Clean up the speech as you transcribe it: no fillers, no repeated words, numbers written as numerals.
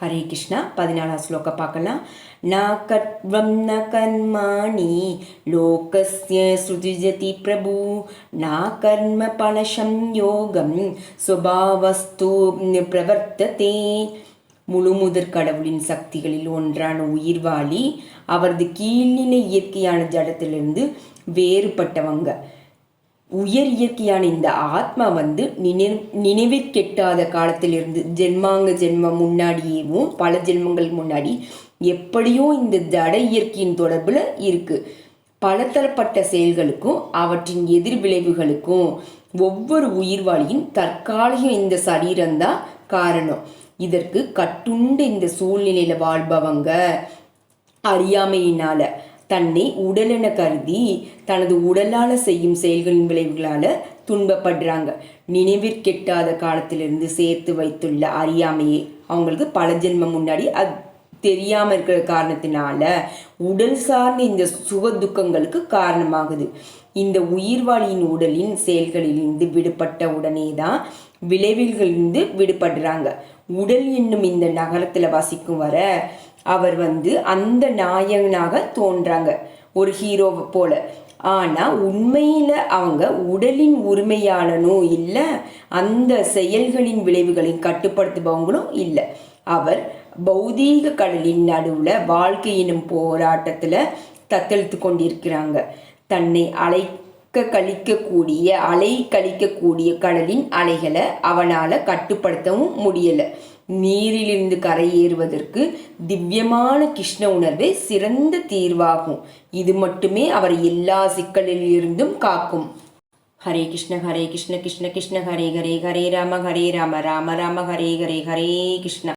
ஹரே கிருஷ்ணா. 14வது ஸ்லோகம் பார்க்கலாம். ந கர்வம் ந கர்மாணி லோகஸ்ய சுஜிஜதி பிரபு ந கர்ம பலசம் யோகம் சுபாவஸ்து பிரவர்த்ததே. முழு முதற் கடவுளின் சக்திகளில் ஒன்றான உயிர்வாளி அவரது கீழ்நிலை இயற்கையான ஜடத்திலிருந்து வேறுபட்டவங்க. உயர் இயற்கையான இந்த ஆத்மா நினைவிற்கெட்டாத காலத்திலிருந்து ஜென்மம் முன்னாடியேவும் பல ஜென்மங்கள் முன்னாடி எப்படியோ இந்த ஜட இயற்கையின் தொடர்பில் இருக்கு. பலதரப்பட்ட செயல்களுக்கும் அவற்றின் எதிர் விளைவுகளுக்கும் ஒவ்வொரு உயிர்வாளியின் தற்காலிக இந்த சரீரம்தான் காரணம். இதற்கு கட்டுண்டு இந்த சூழ்நிலையில வாழ்பவங்க அறியாமையினால தன்னை உடலென கருதி தனது உடலால் செய்யும் செயல்களின் விளைவுகளால் துன்பப்படுறாங்க. நினைவிற்கெட்டாத காலத்திலிருந்து சேர்த்து வைத்துள்ள அறியாமையே அவங்களுக்கு பல ஜென்மம் முன்னாடி அது தெரியாமல் இருக்கிற காரணத்தினால உடல் சார்ந்த இந்த சுக துக்கங்களுக்கு காரணமாகுது. இந்த உயிர்வாளியின் உடலின் செயல்களிலிருந்து விடுபட்ட உடனே தான் விளைவுகளிலிருந்து விடுபடுறாங்க. உடல் என்னும் இந்த நகரத்தில் வசிக்கும் வர அவர் அந்த நாயகனாக தோன்றாங்க, ஒரு ஹீரோவை போல. ஆனால் உண்மையில் அவங்க உடலின் உரிமையாளனும் இல்லை, அந்த செயல்களின் விளைவுகளை கட்டுப்படுத்துபவங்களும் இல்லை. அவர் பௌதீக கடலின் நடுவில் வாழ்க்கை எனும் போராட்டத்தில் தத்தளித்து கொண்டிருக்கிறாங்க. தன்னை அலை கழிக்கக்கூடிய கடலின் அலைகளை அவனால் கட்டுப்படுத்தவும் முடியலை. நீரிலிருந்து கரையேறுவதற்கு திவ்யமான கிருஷ்ண உணர்வே சிறந்த தீர்வாகும். இது மட்டுமே அவரை எல்லா சிக்கலிலிருந்தும் காக்கும். ஹரே கிருஷ்ண ஹரே கிருஷ்ண கிருஷ்ண கிருஷ்ண ஹரே ஹரே ஹரே ராம ராம ராம ஹரே ஹரே ஹரே கிருஷ்ண.